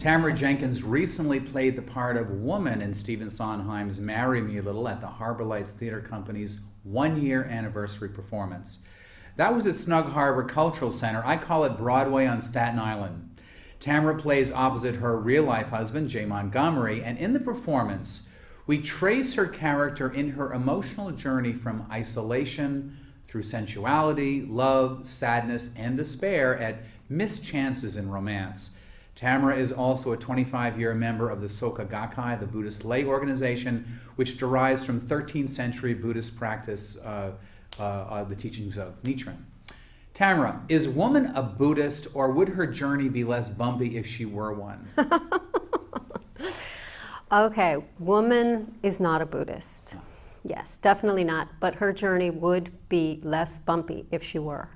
Tamara Jenkins recently played the part of woman in Stephen Sondheim's Marry Me a Little at the Harbor Lights Theater Company's one-year anniversary performance. That was at Snug Harbor Cultural Center. I call it Broadway on Staten Island. Tamara plays opposite her real-life husband, Jay Montgomery, and in the performance, we trace her character in her emotional journey from isolation through sensuality, love, sadness, and despair at missed chances in romance. Tamara is also a 25-year member of the Soka Gakkai, the Buddhist lay organization, which derives from 13th century Buddhist practice, the teachings of Nichiren. Tamara, is woman a Buddhist, or would her journey be less bumpy if she were one? Okay, woman is not a Buddhist. Oh. Yes, definitely not. But her journey would be less bumpy if she were.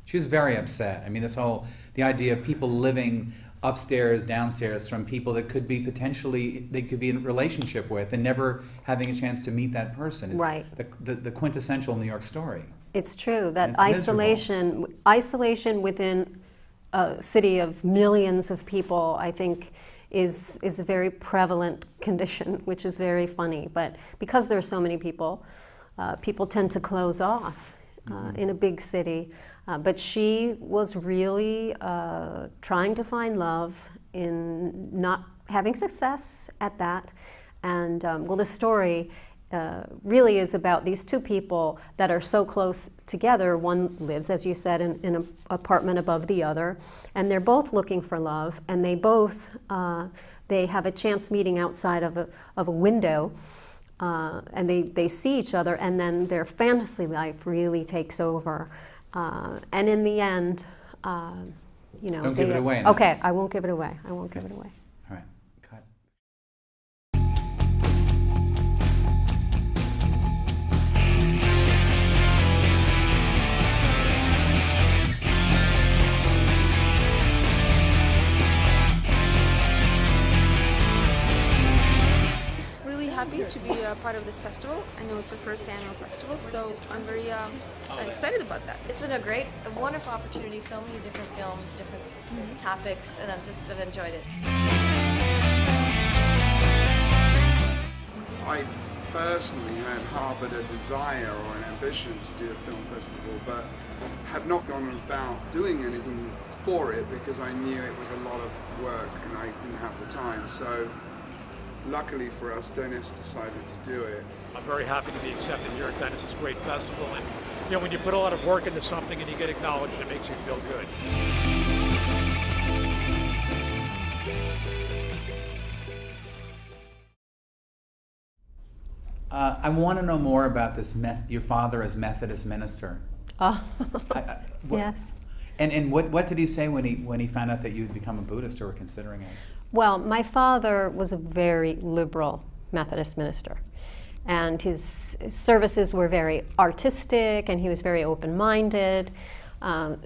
She was very upset. I mean, the idea of people living upstairs, downstairs from people that could be they could be in a relationship with and never having a chance to meet that person. It's right. The quintessential New York story. It's true that isolation within a city of millions of people, I think, is a very prevalent condition, which is very funny. But because there are so many people, people tend to close off in a big city. But she was really trying to find love in not having success at that. And well, the story really is about these two people that are so close together. One lives, as you said, in an apartment above the other, and they're both looking for love, and they both they have a chance meeting outside of a window, and they see each other, and then their fantasy life really takes over. And in the end, you know, don't give it away now. Okay, I won't give it away. I won't give it away. All right, cut. Really happy to be a part of this festival. I know it's our first annual festival, so I'm very excited about that. It's been a wonderful opportunity, so many different films, different topics, and I've enjoyed it. I personally had harbored a desire or an ambition to do a film festival, but had not gone about doing anything for it because I knew it was a lot of work and I didn't have the time. So luckily for us, Dennis decided to do it. I'm very happy to be accepted here at Dennis's great festival, and you know, when you put a lot of work into something and you get acknowledged, it makes you feel good. I want to know more about this. Your father as Methodist minister. Oh, yes. And what did he say when he found out that you had become a Buddhist or were considering it? Well, my father was a very liberal Methodist minister, and his services were very artistic, and he was very open-minded.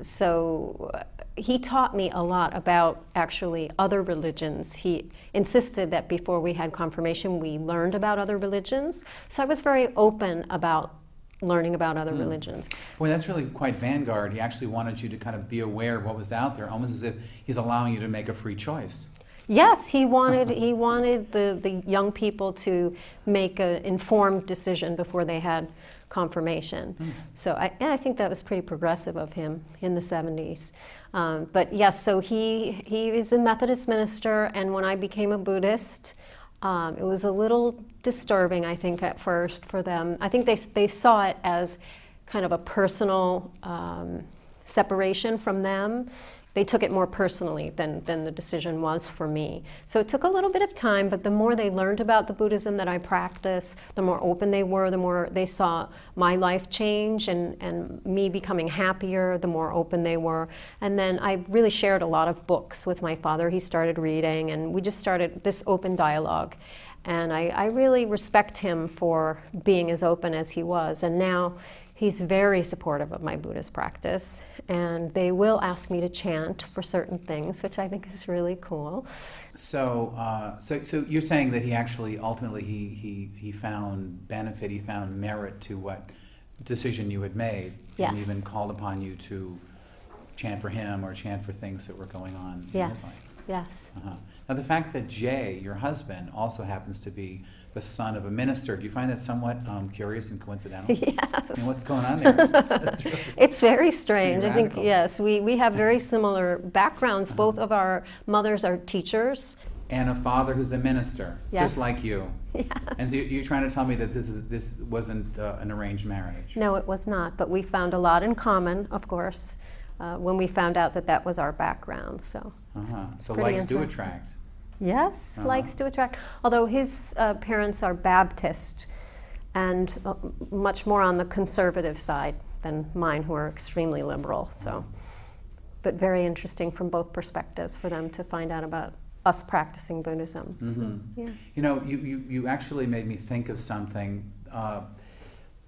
So he taught me a lot about actually other religions. He insisted that before we had confirmation, we learned about other religions. So I was very open about learning about other religions. Boy, that's really quite vanguard. He actually wanted you to kind of be aware of what was out there, almost as if he's allowing you to make a free choice. Yes, he wanted the young people to make an informed decision before they had confirmation. So I think that was pretty progressive of him in the 70s. But yes, so he is a Methodist minister, and when I became a Buddhist, it was a little disturbing, I think, at first for them. I think they saw it as kind of a personal separation from them. They took it more personally than the decision was for me. So it took a little bit of time, but the more they learned about the Buddhism that I practice, the more open they were, the more they saw my life change and me becoming happier, the more open they were. And then I really shared a lot of books with my father. He started reading, and we just started this open dialogue. And I really respect him for being as open as he was. And now he's very supportive of my Buddhist practice, and they will ask me to chant for certain things, which I think is really cool. So you're saying that he actually ultimately he found benefit, he found merit to what decision you had made, Yes. and even called upon you to chant for him or chant for things that were going on in his Yes, life. Yes. Now, the fact that Jay, your husband, also happens to be the son of a minister, do you find that somewhat curious and coincidental? Yes. I mean, what's going on there? That's really, It's very strange. I think, radical. yes, we have very similar backgrounds. Both of our mothers are teachers. and a father who's a minister, Yes. just like you. Yes. And so you're trying to tell me that this wasn't an arranged marriage? No, it was not, but we found a lot in common, of course, when we found out that that was our background. So, So pretty likes do interesting. attract. yes, likes to attract. Although his parents are Baptist and much more on the conservative side than mine, who are extremely liberal. So, but very interesting from both perspectives for them to find out about us practicing Buddhism. So, yeah. You know, you actually made me think of something.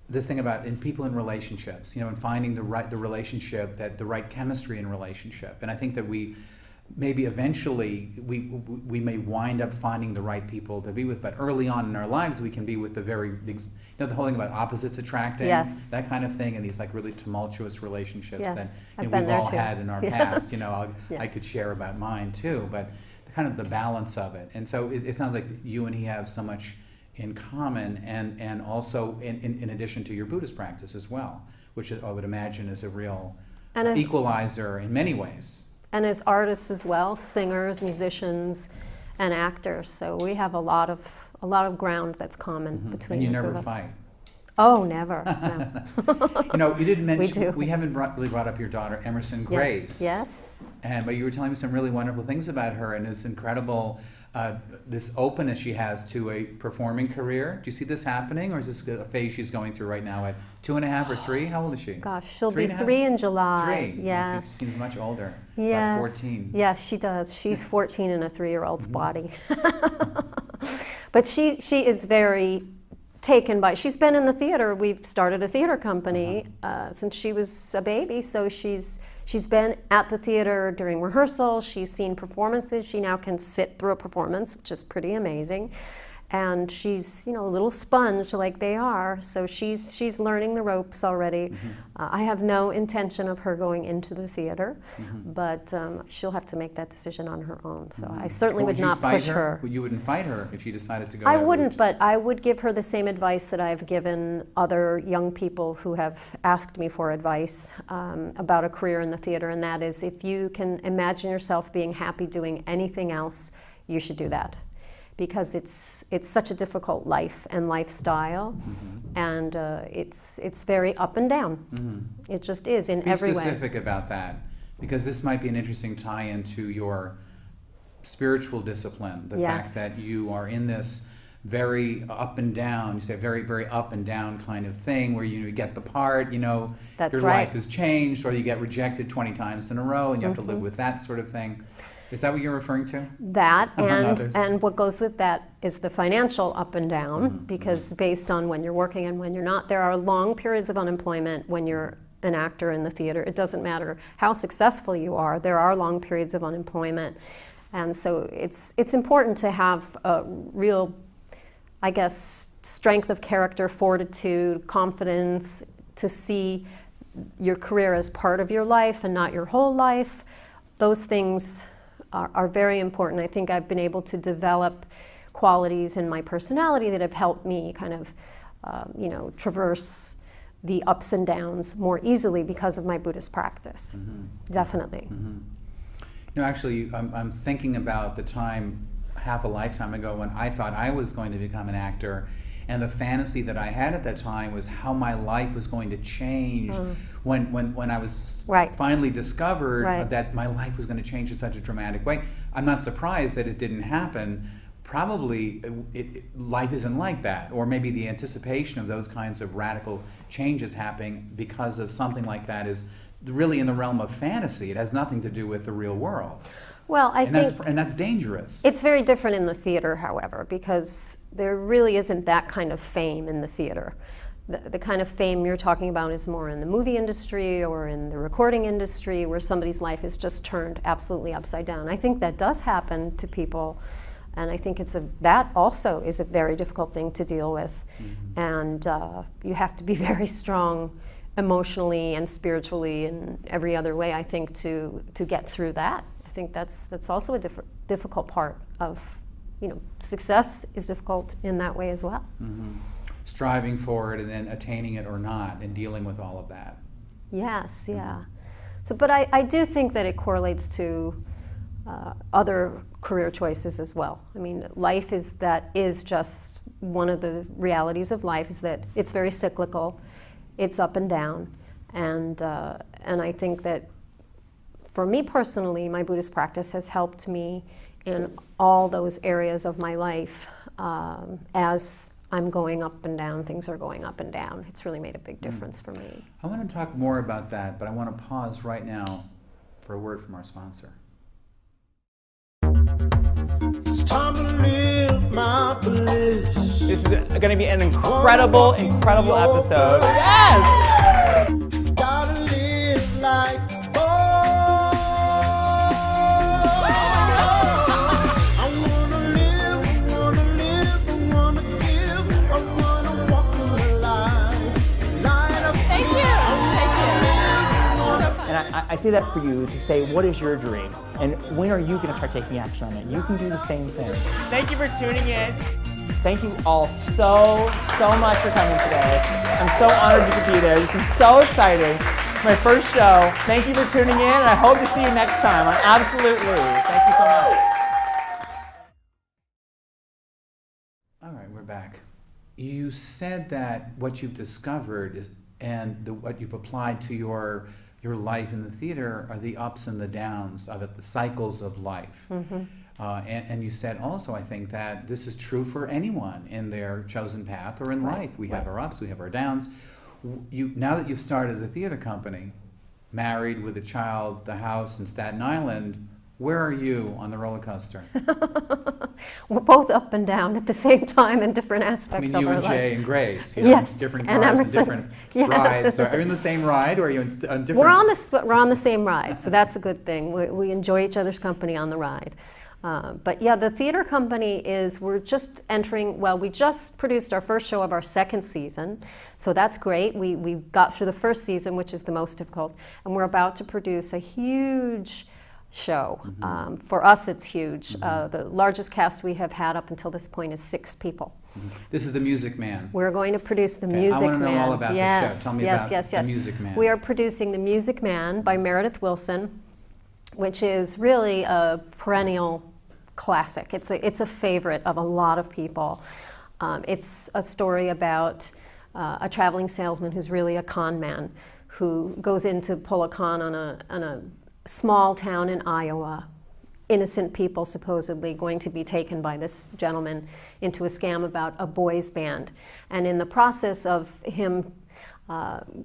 This thing about in people in relationships, you know, and finding the relationship, that the right chemistry in relationship. And I think that we maybe eventually we may wind up finding the right people to be with, but early on in our lives we can be with the the whole thing about opposites attracting, Yes. that kind of thing, and these like really tumultuous relationships Yes, that I've we've been there all too. had in our Yes. past. You know, I Yes. could share about mine too, but kind of the balance of it. And so it sounds like you and he have so much in common, and also in addition to your Buddhist practice as well, which I would imagine is a real And as- equalizer in many ways. And as artists as well, singers, musicians, and actors. So we have a lot of ground that's common between And you the two never of us. fight. Oh, never. No. You know, you didn't mention, do. we haven't really brought up your daughter, Emerson Grace. Yes. But you were telling me some really wonderful things about her, and it's incredible, this openness she has to a performing career. Do you see this happening, or is this a phase she's going through right now at 2.5 or 3? How old is she? Gosh, she'll 3.5? be 3 in July. 3. Yes. She seems much older. Yes. About 14. Yes, she does. She's 14 in a 3-year-old's body. But she is very taken by, she's been in the theater. We've started a theater company since she was a baby, so she's been at the theater during rehearsal. She's seen performances. She now can sit through a performance, which is pretty amazing. And she's, you know, a little sponge like they are, so she's learning the ropes already. I have no intention of her going into the theater, but she'll have to make that decision on her own. So I certainly would you not fight push her. You wouldn't fight her if she decided to go I that wouldn't, route. but I would give her the same advice that I've given other young people who have asked me for advice about a career in the theater, and that is, if you can imagine yourself being happy doing anything else, you should do that. Because it's such a difficult life and lifestyle, and it's very up and down. It just is in every Be way. specific about that, because this might be an interesting tie-in to your spiritual discipline. The fact Yes. that you are in this very up and down, you say very, very up and down kind of thing, where you get the part, you know, That's your right. life has changed, or you get rejected 20 times in a row, and you have to live with that sort of thing. Is that what you're referring to? That Among and others. what goes with that is the financial up and down, because based on when you're working and when you're not, there are long periods of unemployment when you're an actor in the theater. It doesn't matter how successful you are, there are long periods of unemployment. And so it's important to have a real, I guess, strength of character, fortitude, confidence, to see your career as part of your life and not your whole life. Those things are very important. I think I've been able to develop qualities in my personality that have helped me kind of, traverse the ups and downs more easily because of my Buddhist practice. Definitely. No, actually, I'm thinking about the time half a lifetime ago when I thought I was going to become an actor, and the fantasy that I had at that time was how my life was going to change when I was Right. finally discovered Right. that my life was going to change in such a dramatic way. I'm not surprised that it didn't happen. Probably life isn't like that, or maybe the anticipation of those kinds of radical changes happening because of something like that is really in the realm of fantasy. It has nothing to do with the real world. Well, I think That's dangerous. it's very different in the theater, however, because there really isn't that kind of fame in the theater. The kind of fame you're talking about is more in the movie industry or in the recording industry, where somebody's life is just turned absolutely upside down. I think that does happen to people, and I think that also is a very difficult thing to deal with. And you have to be very strong emotionally and spiritually and every other way, I think, to get through that. I think that's also a difficult part of, success is difficult in that way as well. Striving for it and then attaining it or not, and dealing with all of that. Yes, yeah. So, but I do think that it correlates to other career choices as well. I mean, life is just one of the realities of life, is that it's very cyclical, it's up and down, and I think that for me personally, my Buddhist practice has helped me in all those areas of my life. As I'm going up and down, things are going up and down. It's really made a big difference for me. I want to talk more about that, but I want to pause right now for a word from our sponsor. It's time to live my bliss. This is going to be an incredible episode. Yes! Gotta live life. I say that for you to say, what is your dream? And when are you going to start taking action on it? You can do the same thing. Thank you for tuning in. Thank you all so much for coming today. I'm so honored you could be there. This is so exciting. My first show. Thank you for tuning in, and I hope to see you next time. Absolutely. Thank you so much. All right, we're back. You said that what you've discovered is, what you've applied to your life in the theater are the ups and the downs of it, the cycles of life. And you said also, I think, that this is true for anyone in their chosen path or in life. We have our ups, we have our downs. Now that you've started the theater company, married with a child, the house in Staten Island, where are you on the roller coaster? We're both up and down at the same time in different aspects of our lives. You and Jay and Grace, yes, different and cars Emerson. and different rides. Are you in the same ride, or are you on different? We're on the same ride, so that's a good thing. We enjoy each other's company on the ride. But yeah, the theater company we're just entering, we just produced our first show of our second season, so that's great. We got through the first season, which is the most difficult, and we're about to produce a huge show. For us, it's huge. The largest cast we have had up until this point is 6 people. This is The Music Man. We're going to produce The Music Man. I want to know all about the show. Tell me about The Music Man. We are producing The Music Man by Meredith Willson, which is really a perennial classic. It's a favorite of a lot of people. It's a story about a traveling salesman who's really a con man, who goes in to pull a con on a small town in Iowa. Innocent people supposedly going to be taken by this gentleman into a scam about a boys band. And in the process of him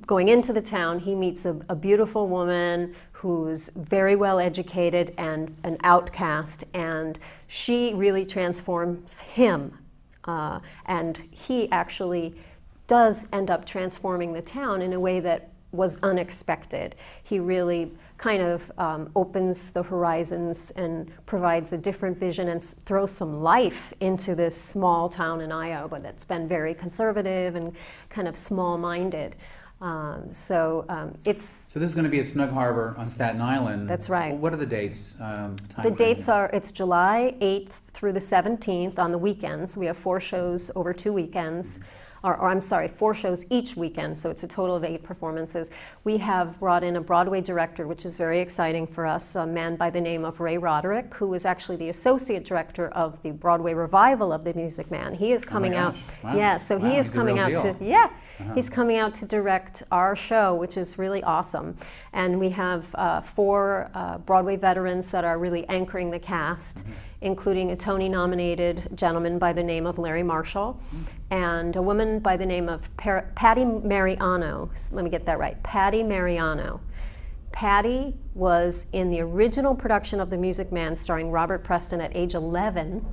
going into the town, he meets a beautiful woman who's very well educated and an outcast, and she really transforms him. And he actually does end up transforming the town in a way that was unexpected. He really kind of opens the horizons and provides a different vision and throws some life into this small town in Iowa that's been very conservative and kind of small-minded. So this is going to be at Snug Harbor on Staten Island. That's right. What are the dates? The dates it's July 8th through the 17th on the weekends. We have 4 shows over 2 weekends. Or 4 shows each weekend, so it's a total of 8 performances. We have brought in a Broadway director, which is very exciting for us, a man by the name of Ray Roderick, who is actually the associate director of the Broadway revival of The Music Man. He is coming out. Wow. Yeah, so he is coming out he's coming out to direct our show, which is really awesome. And we have 4 Broadway veterans that are really anchoring the cast, including a Tony-nominated gentleman by the name of Larry Marshall, and a woman by the name of Patty Mariano. Let me get that right, Patty Mariano. Patty was in the original production of The Music Man starring Robert Preston at age 11,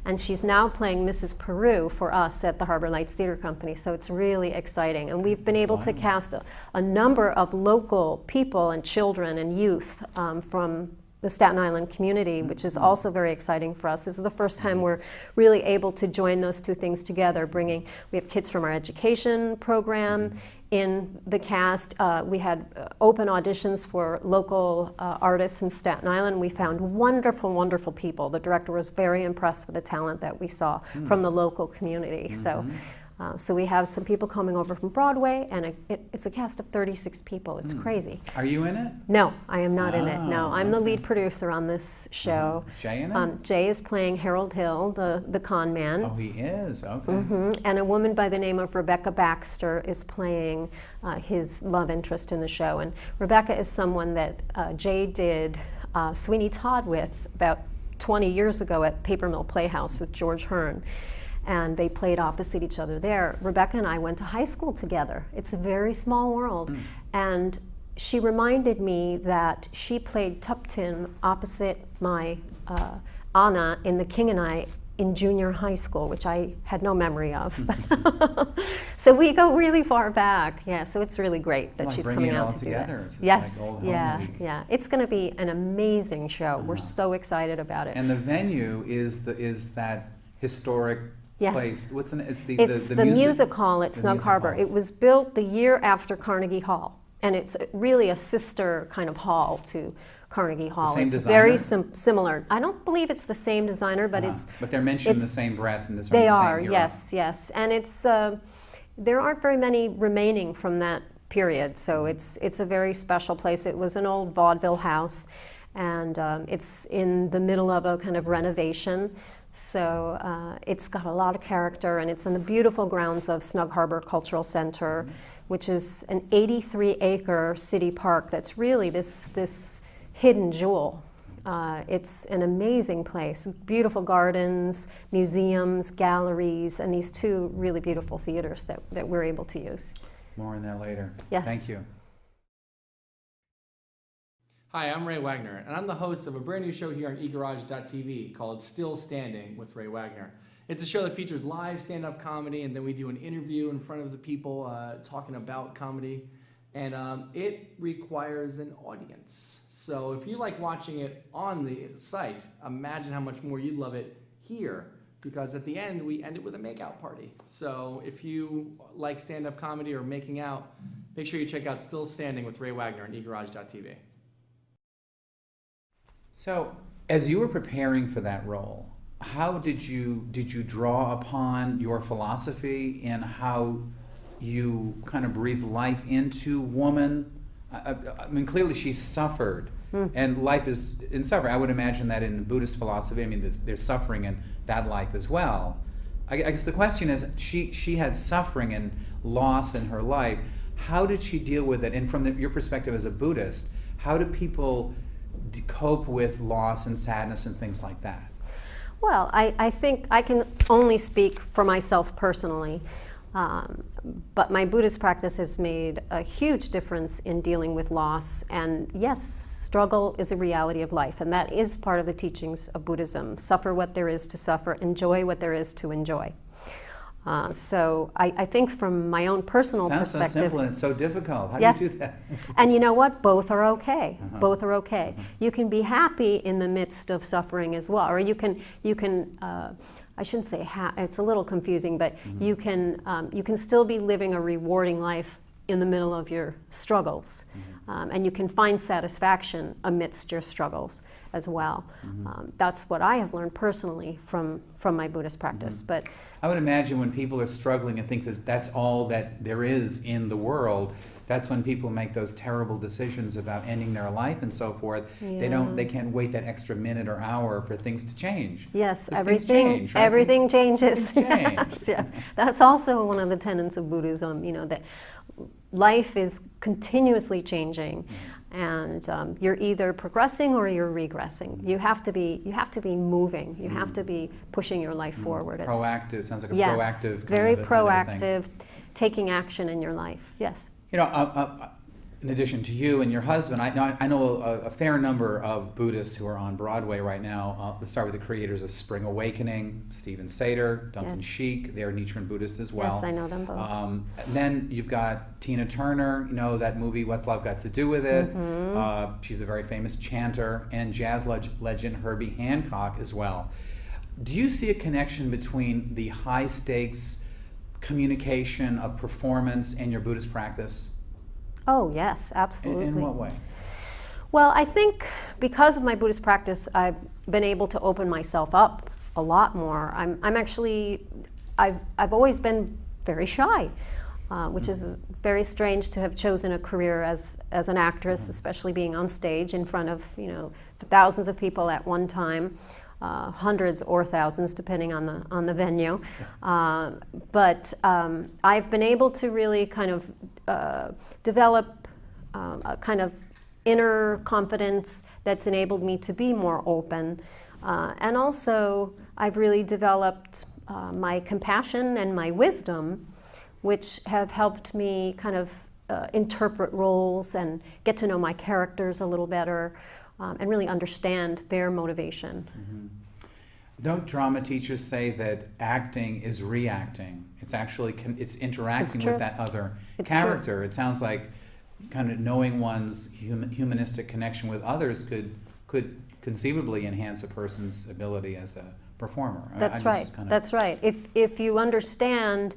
and she's now playing Mrs. Peru for us at the Harbor Lights Theater Company, so it's really exciting. And we've been able to cast a number of local people and children and youth from the Staten Island community, which is also very exciting for us. This is the first time we're really able to join those two things together, we have kids from our education program in the cast. We had open auditions for local artists in Staten Island. We found wonderful, wonderful people. The director was very impressed with the talent that we saw from the local community. So we have some people coming over from Broadway, and it's a cast of 36 people. It's crazy. Are you in it? No, I am not in it. No, I'm the okay. lead producer on this show. Is Jay in it? Jay is playing Harold Hill, the con man. Oh, he is. Okay. And a woman by the name of Rebecca Baxter is playing his love interest in the show. And Rebecca is someone that Jay did Sweeney Todd with about 20 years ago at Paper Mill Playhouse with George Hearn. And they played opposite each other there. Rebecca and I went to high school together. It's a very small world. And she reminded me that she played Tuptim opposite my Anna in The King and I in junior high school, which I had no memory of. So we go really far back. Yeah, so it's really great that she's coming out to do that. It's just yes, like old home yeah, week. yeah. It's going to be an amazing show. We're so excited about it. And the venue is that historic Yes. place. What's the it's the music hall at the Snug music Harbor. hall. It was built the year after Carnegie Hall, and it's really a sister kind of hall to Carnegie Hall. same it's designer? very similar. I don't believe it's the same designer, but But they're mentioned in the it's- same breath in this. they the same are. era. Yes, yes, and it's there aren't very many remaining from that period, so it's a very special place. It was an old vaudeville house, and it's in the middle of a kind of renovation. So it's got a lot of character, and it's in the beautiful grounds of Snug Harbor Cultural Center, which is an 83-acre city park that's really this hidden jewel. It's an amazing place, beautiful gardens, museums, galleries, and these two really beautiful theaters that we're able to use. More on that later. Yes. Thank you. Hi, I'm Ray Wagner, and I'm the host of a brand new show here on eGarage.tv called Still Standing with Ray Wagner. It's a show that features live stand-up comedy, and then we do an interview in front of the people talking about comedy, and it requires an audience. So if you like watching it on the site, imagine how much more you'd love it here, because at the end, we end it with a makeout party. So if you like stand-up comedy or making out, make sure you check out Still Standing with Ray Wagner on eGarage.tv. So, as you were preparing for that role, how did you draw upon your philosophy and how you kind of breathe life into woman? I mean, clearly she suffered, and life is in suffering. I would imagine that in Buddhist philosophy, I mean, there's suffering in that life as well. I guess the question is, she had suffering and loss in her life. How did she deal with it? And from your perspective as a Buddhist, how do people cope with loss and sadness and things like that? Well, I think I can only speak for myself personally, but my Buddhist practice has made a huge difference in dealing with loss. And yes, struggle is a reality of life, and that is part of the teachings of Buddhism. Suffer what there is to suffer, enjoy what there is to enjoy. So I think from my own personal Sounds perspective... so simple and it's so difficult. How yes. do you do that? And you know what? Both are okay. Both are okay. You can be happy in the midst of suffering as well, or you can. I shouldn't say it's a little confusing, but you can still be living a rewarding life in the middle of your struggles, and you can find satisfaction amidst your struggles as well. That's what I have learned personally from my Buddhist practice. But I would imagine when people are struggling and think that that's all that there is in the world, that's when people make those terrible decisions about ending their life and so forth. Yeah. They can't wait that extra minute or hour for things to change. yes, 'Cause everything things change, right? everything changes. Things change. Yes, yes. That's also one of the tenets of Buddhism. You know, that life is continuously changing, and you're either progressing or you're regressing. You have to be moving. You have to be pushing your life forward. It's- Proactive, sounds like a yes, proactive kind very of a thing. proactive, taking action in your life. Yes. You know, in addition to you and your husband, I know a fair number of Buddhists who are on Broadway right now. Let's start with the creators of Spring Awakening, Stephen Sater, Duncan Yes. Sheik. They're Nichiren Buddhists as well. Yes, I know them both. Then you've got Tina Turner, you know, that movie, What's Love Got to Do with It? She's a very famous chanter, and jazz legend Herbie Hancock as well. Do you see a connection between the high stakes communication, of performance in your Buddhist practice? Oh, yes, absolutely. In what way? Well, I think because of my Buddhist practice, I've been able to open myself up a lot more. I've always been very shy, which is very strange to have chosen a career as an actress, especially being on stage in front of thousands of people at one time, hundreds or thousands depending on the venue. But I've been able to really kind of develop a kind of inner confidence that's enabled me to be more open. And also, I've really developed my compassion and my wisdom, which have helped me kind of interpret roles and get to know my characters a little better, and really understand their motivation. Mm-hmm. Don't drama teachers say that acting is reacting? It's actually it's interacting with that other character. True. It sounds like kind of knowing one's humanistic connection with others could conceivably enhance a person's ability as a performer. That's right. That's right. If you understand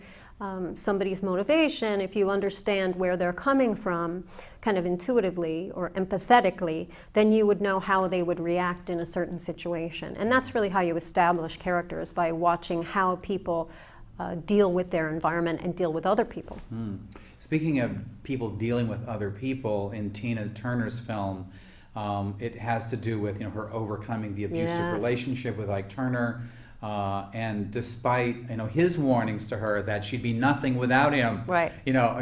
somebody's motivation, if you understand where they're coming from, kind of intuitively or empathetically, then you would know how they would react in a certain situation. And that's really how you establish characters, by watching how people deal with their environment and deal with other people. Speaking of people dealing with other people, in Tina Turner's film, it has to do with her overcoming the abusive relationship with Ike Turner, and despite his warnings to her that she'd be nothing without him, right?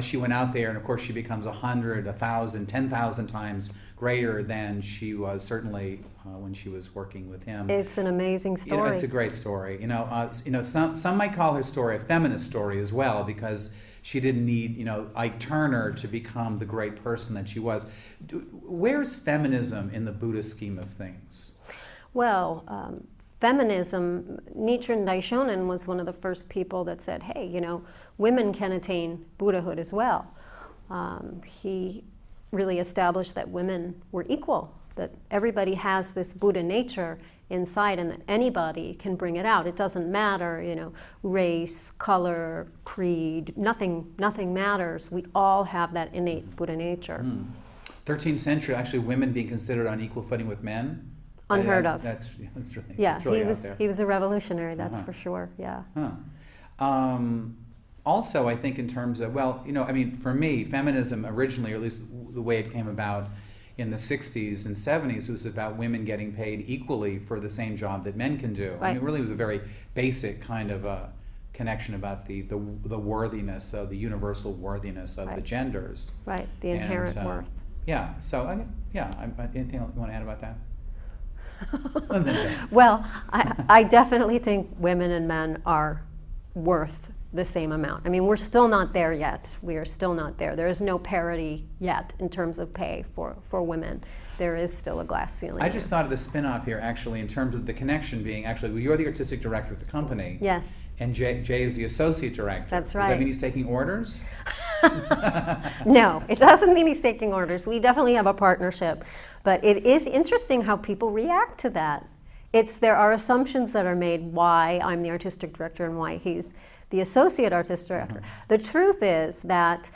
She went out there, and of course she becomes 100, 1,000, 10,000 times greater than she was certainly when she was working with him. It's an amazing story. It's a great story. Some might call her story a feminist story as well, because she didn't need, Ike Turner to become the great person that she was. Where's feminism in the Buddhist scheme of things? Well, feminism, Nichiren Daishonin was one of the first people that said, hey, women can attain Buddhahood as well. He really established that women were equal, that everybody has this Buddha nature inside, and that anybody can bring it out. It doesn't matter, race, color, creed, nothing matters. We all have that innate Buddha nature. 13th century, actually, women being considered on equal footing with men? Unheard of. That's really, yeah, that's really he was a revolutionary, that's for sure, yeah. Also, I think in terms of, for me, feminism originally, or at least the way it came about in the 60s and 70s, was about women getting paid equally for the same job that men can do. Right. It really was a very basic kind of connection about the worthiness, of the universal worthiness of the genders. Right, the inherent worth. Yeah, so, anything you want to add about that? Well, I definitely think women and men are worth the same amount. I mean, we're still not there yet. We are still not there. There is no parity yet in terms of pay for women. There is still a glass ceiling. I just thought of the spin-off here, actually, in terms of the connection being, you're the artistic director of the company. Yes. And Jay is the associate director. That's right. Does that mean he's taking orders? No, it doesn't mean he's taking orders. We definitely have a partnership. But it is interesting how people react to that. There are assumptions that are made why I'm the artistic director and why he's the associate artist director. The truth is that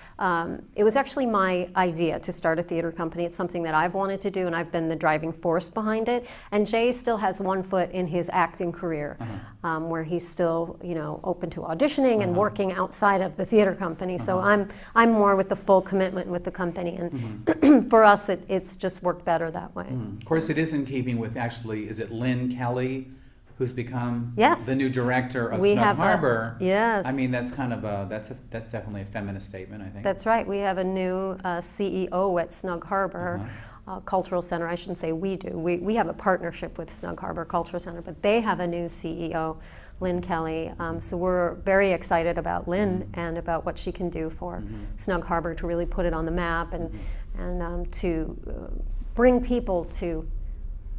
it was actually my idea to start a theater company. It's something that I've wanted to do, and I've been the driving force behind it. And Jay still has one foot in his acting career, where he's still, open to auditioning and working outside of the theater company. So I'm more with the full commitment with the company, and for us, it's just worked better that way. Of course, it is in keeping with, is it Lynn Kelly, who's become the new director of Snug Harbor? Yes. I mean, that's kind of that's definitely a feminist statement, I think. That's right. We have a new CEO at Snug Harbor Cultural Center. I shouldn't say we do. We have a partnership with Snug Harbor Cultural Center, but they have a new CEO, Lynn Kelly. So we're very excited about Lynn and about what she can do for Snug Harbor to really put it on the map and to bring people to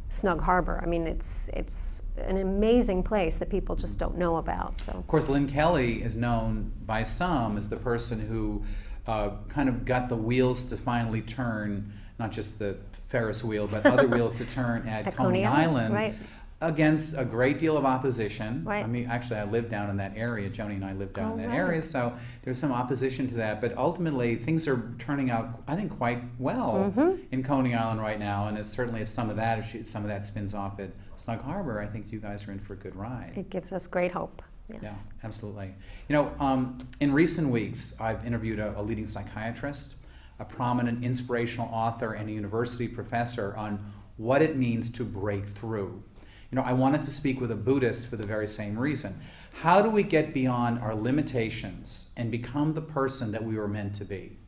Snug Harbor. I mean, it's an amazing place that people just don't know about. So, of course, Lynn Kelly is known by some as the person who kind of got the wheels to finally turn, not just the Ferris wheel, but other wheels to turn at Coney Island. Right. against a great deal of opposition. Right. I mean, actually, I live down in that area. Joni and I live down in that right. area, so there's some opposition to that. But ultimately, things are turning out, I think, quite well in Coney Island right now. And it's certainly if some of that spins off at Snug Harbor, I think you guys are in for a good ride. It gives us great hope. Yes. Yeah, absolutely. You know, in recent weeks, I've interviewed a leading psychiatrist, a prominent inspirational author, and a university professor on what it means to break through. You know, I wanted to speak with a Buddhist for the very same reason. How do we get beyond our limitations and become the person that we were meant to be?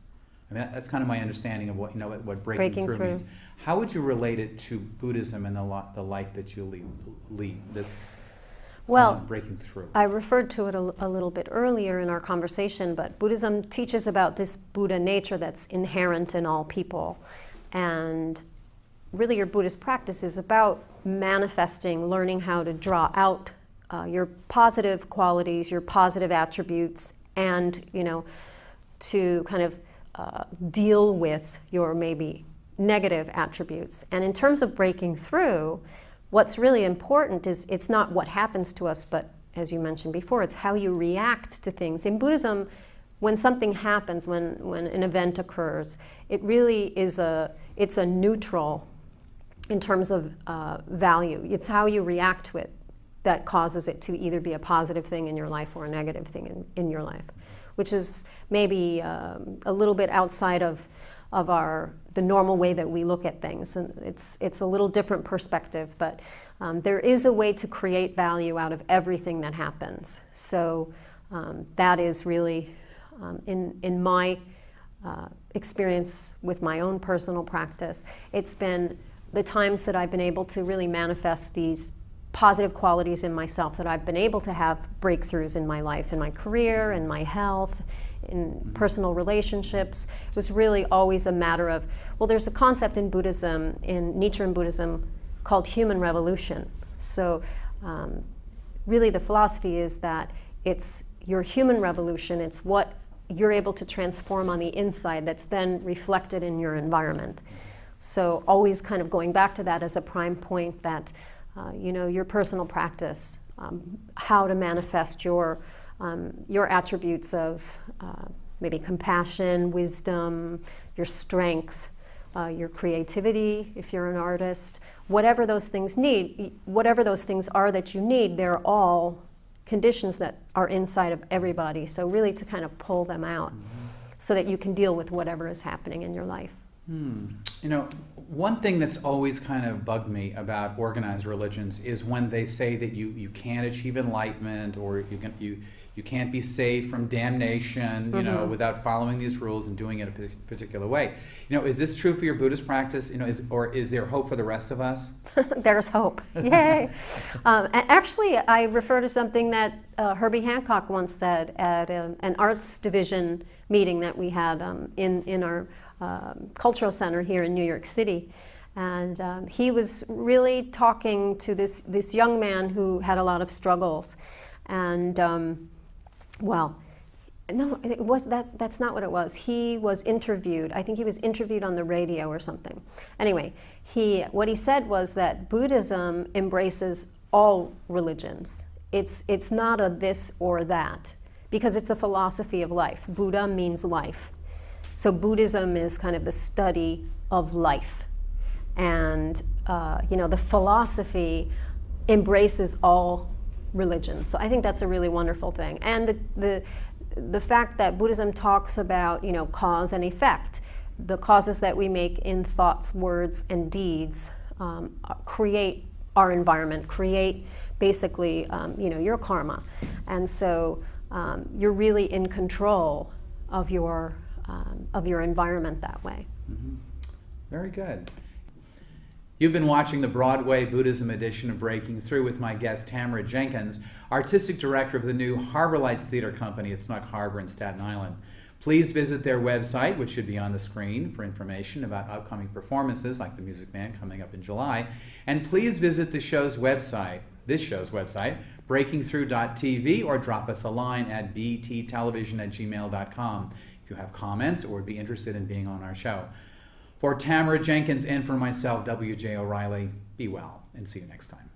I mean, that's kind of my understanding of what, you know, what breaking through means. How would you relate it to Buddhism and the life that you lead this breaking through? I referred to it a little bit earlier in our conversation, but Buddhism teaches about this Buddha nature that's inherent in all people. And really your Buddhist practice is about manifesting, learning how to draw out your positive qualities, your positive attributes, and, you know, to kind of deal with your maybe negative attributes. And in terms of breaking through, what's really important is it's not what happens to us, but as you mentioned before, it's how you react to things. In Buddhism, when something happens, when an event occurs, it really is it's a neutral in terms of value. It's how you react to it that causes it to either be a positive thing in your life or a negative thing in your life, which is maybe a little bit outside of the normal way that we look at things. And it's a little different perspective, but there is a way to create value out of everything that happens. So that is really, in my experience with my own personal practice, it's been the times that I've been able to really manifest these positive qualities in myself, that I've been able to have breakthroughs in my life, in my career, in my health, in personal relationships. It was really always a matter of, well, there's a concept in Buddhism, in Nichiren Buddhism, called human revolution. So really the philosophy is that it's your human revolution, it's what you're able to transform on the inside that's then reflected in your environment. So always kind of going back to that as a prime point, that you know, your personal practice, how to manifest your attributes of maybe compassion, wisdom, your strength, your creativity, if you're an artist, whatever those things are that you need, they're all conditions that are inside of everybody. So really to kind of pull them out so that you can deal with whatever is happening in your life. You know, one thing that's always kind of bugged me about organized religions is when they say that you can't achieve enlightenment, or you can't be saved from damnation, you know, without following these rules and doing it a particular way. You know, is this true for your Buddhist practice? You know, is there hope for the rest of us? There's hope. Yay! Actually, I refer to something that Herbie Hancock once said at an arts division meeting that we had in our cultural center here in New York City. And he was really talking to this young man who had a lot of struggles. And well, no, that's not what it was. He was interviewed. I think he was interviewed on the radio or something. Anyway, what he said was that Buddhism embraces all religions. It's not a this or that, because it's a philosophy of life. Buddha means life. So Buddhism is kind of the study of life. And you know, the philosophy embraces all religions. So I think that's a really wonderful thing. And the fact that Buddhism talks about, you know, cause and effect, the causes that we make in thoughts, words, and deeds create our environment, create basically, you know, your karma. And so you're really in control of your environment that way. Very good. You've been watching the Broadway Buddhism edition of Breaking Through with my guest Tamara Jenkins, Artistic Director of the new Harbor Lights Theater Company at Snug Harbor in Staten Island. Please visit their website, which should be on the screen, for information about upcoming performances like The Music Man coming up in July. And please visit this show's website, breakingthrough.tv, or drop us a line at bttelevision@gmail.com if you have comments or would be interested in being on our show. For Tamara Jenkins and for myself, W J O Reilly, be well and see you next time.